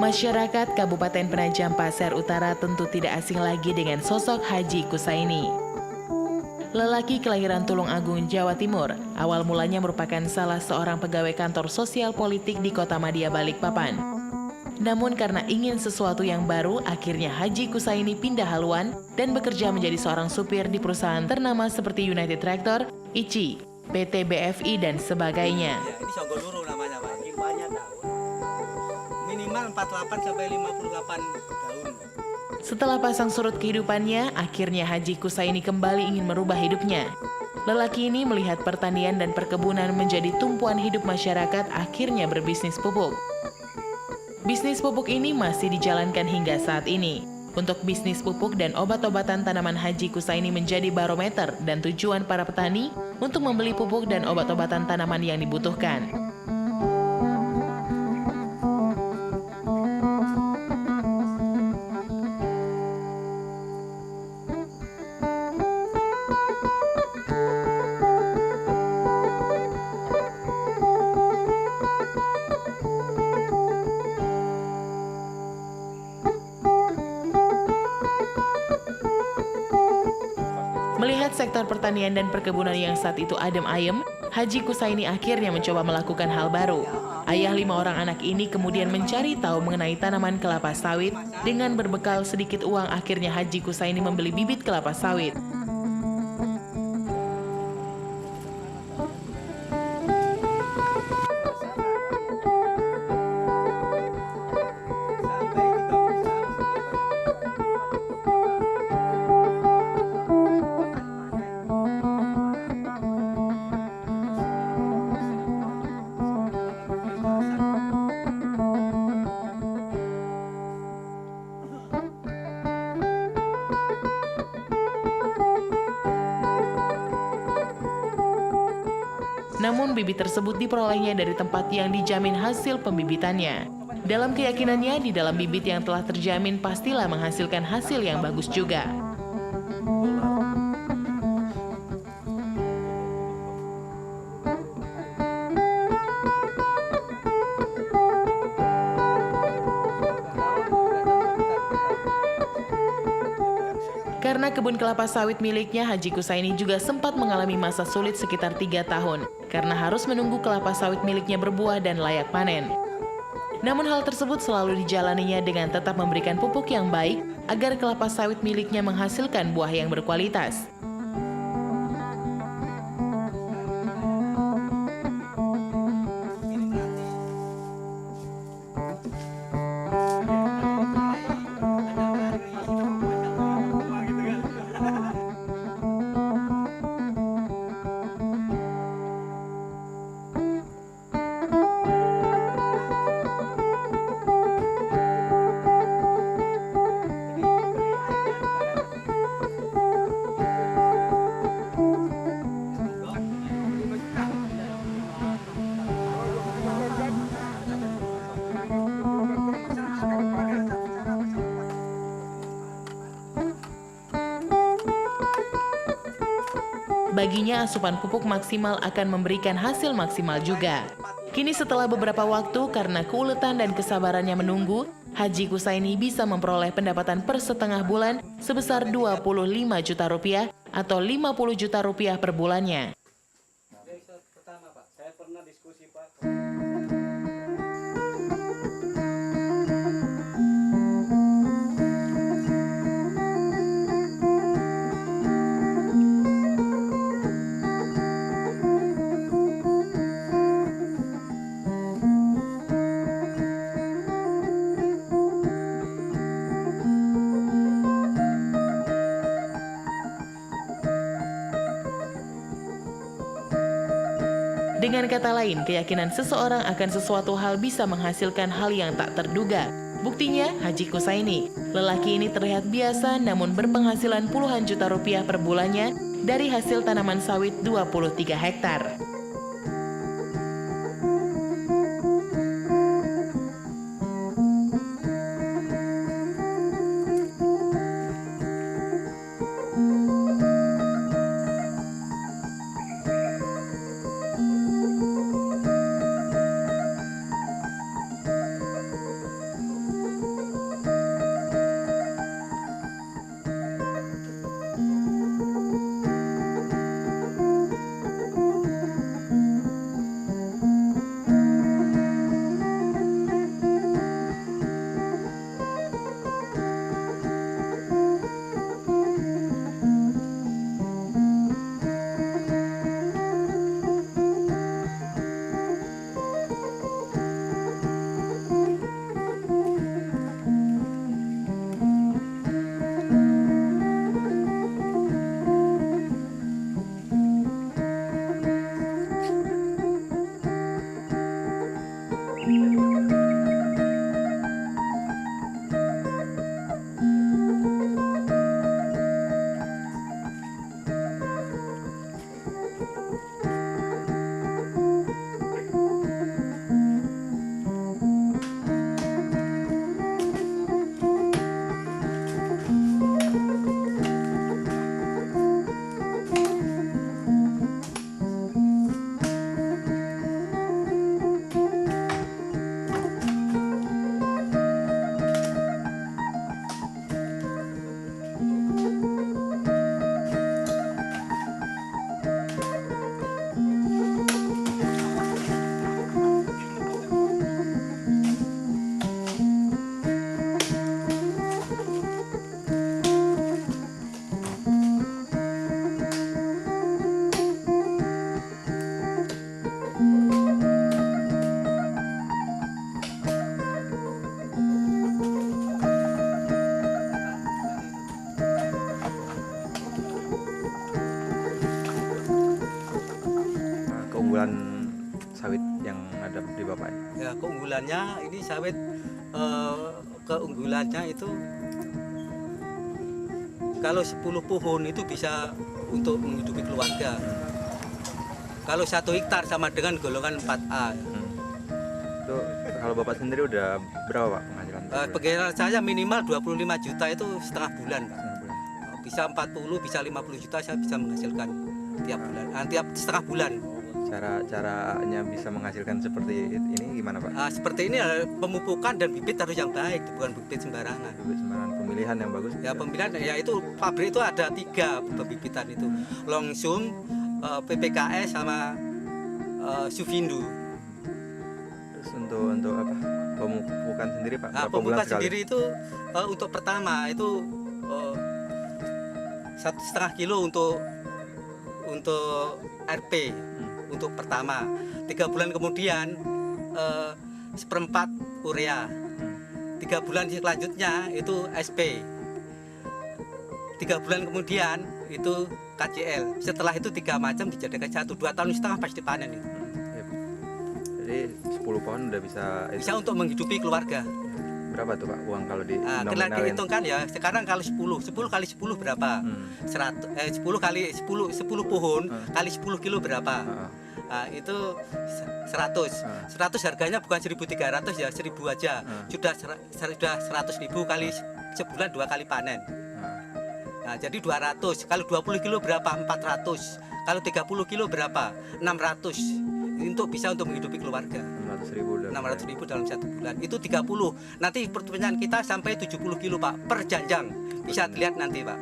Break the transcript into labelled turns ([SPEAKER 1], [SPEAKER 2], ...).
[SPEAKER 1] Masyarakat Kabupaten Penajam Pasir Utara tentu tidak asing lagi dengan sosok Haji Kusaini. Lelaki kelahiran Tulungagung, Jawa Timur, awal mulanya merupakan salah seorang pegawai kantor sosial politik di Kota Madia, Balikpapan. Namun karena ingin sesuatu yang baru, akhirnya Haji Kusaini pindah haluan dan bekerja menjadi seorang supir di perusahaan ternama seperti United Tractor, ICI, PT BFI, dan sebagainya.
[SPEAKER 2] Ya, ini Songgoluru namanya Pak, ini banyak tahun. Minimal 48 sampai 58 tahun.
[SPEAKER 1] Setelah pasang surut kehidupannya, akhirnya Haji Kusaini kembali ingin merubah hidupnya. Lelaki ini melihat pertanian dan perkebunan menjadi tumpuan hidup masyarakat, akhirnya berbisnis pupuk. Bisnis pupuk ini masih dijalankan hingga saat ini. Untuk bisnis pupuk dan obat-obatan tanaman, Haji Kusaini menjadi barometer dan tujuan para petani untuk membeli pupuk dan obat-obatan tanaman yang dibutuhkan. Melihat sektor pertanian dan perkebunan yang saat itu adem ayem, Haji Kusaini akhirnya mencoba melakukan hal baru. Ayah 5 orang anak ini kemudian mencari tahu mengenai tanaman kelapa sawit. Dengan berbekal sedikit uang, akhirnya Haji Kusaini membeli bibit kelapa sawit. Namun bibit tersebut diperolehnya dari tempat yang dijamin hasil pembibitannya. Dalam keyakinannya, di dalam bibit yang telah terjamin pastilah menghasilkan hasil yang bagus juga. Karena kebun kelapa sawit miliknya, Haji Kusaini juga sempat mengalami masa sulit sekitar 3 tahun karena harus menunggu kelapa sawit miliknya berbuah dan layak panen. Namun hal tersebut selalu dijalaninya dengan tetap memberikan pupuk yang baik agar kelapa sawit miliknya menghasilkan buah yang berkualitas. Baginya asupan pupuk maksimal akan memberikan hasil maksimal juga. Kini setelah beberapa waktu karena keuletan dan kesabarannya menunggu, Haji Kusaini bisa memperoleh pendapatan per setengah bulan sebesar 25 juta rupiah atau 50 juta rupiah per bulannya.
[SPEAKER 2] Pertama Pak, saya pernah diskusi Pak.
[SPEAKER 1] Dengan kata lain, keyakinan seseorang akan sesuatu hal bisa menghasilkan hal yang tak terduga. Buktinya, Haji Kusaini, lelaki ini terlihat biasa namun berpenghasilan puluhan juta rupiah per bulannya dari hasil tanaman sawit 23 hektar.
[SPEAKER 3] keunggulan sawit yang ada di Bapak?
[SPEAKER 2] Ya, keunggulannya ini sawit, keunggulannya itu kalau 10 pohon itu bisa untuk menghidupi keluarga. Kalau 1 hektar sama dengan golongan 4A.
[SPEAKER 3] Itu kalau Bapak sendiri udah berapa Pak penghasilan?
[SPEAKER 2] Penghasilan saya minimal 25 juta itu setengah bulan, Pak.
[SPEAKER 3] Setengah bulan.
[SPEAKER 2] Bisa 40, bisa 50 juta saya bisa menghasilkan tiap bulan, tiap setengah bulan.
[SPEAKER 3] Caranya bisa menghasilkan seperti ini gimana Pak?
[SPEAKER 2] Seperti ini pemupukan dan bibit harus yang baik, bukan bibit sembarangan.
[SPEAKER 3] Bibit sembarangan, pemilihan yang bagus.
[SPEAKER 2] Ya pemilihan, ya itu pabrik itu ada 3 pembibitan itu, Longsum, PPKS sama Suvindu.
[SPEAKER 3] Terus untuk apa? Pemupukan sendiri Pak? Berapa bulan
[SPEAKER 2] Pemupukan
[SPEAKER 3] sekali?
[SPEAKER 2] sendiri itu untuk pertama itu 1,5 kilo untuk RP. Untuk pertama, 3 bulan kemudian 1/4 urea, 3 bulan selanjutnya itu SP, 3 bulan kemudian itu KCL. Setelah itu 3 macam dijadikan 1, 2,5 tahun pasti panen itu.
[SPEAKER 3] Ya. Jadi 10 pohon udah bisa
[SPEAKER 2] Bisa untuk menghidupi keluarga.
[SPEAKER 3] berapa tuh Pak uang kalau di
[SPEAKER 2] Kita
[SPEAKER 3] nominalin?
[SPEAKER 2] hitung kan ya, sekarang kalau 10 kali 10 berapa? 10 kali 10 pohon kali 10 kilo berapa? Itu 100. 100 harganya bukan 1.300 ya, 1.000 aja. Sudah 100.000 kali sebulan 2 kali panen. Jadi 200. Kalau 20 kilo berapa? 400. Kalau 30 kilo berapa? 600. Untuk bisa untuk menghidupi keluarga. 600.000 dalam 1 bulan. Itu 30. Nanti pertanyaan kita sampai 70 kilo Pak per janjang. Bisa dilihat nanti Pak.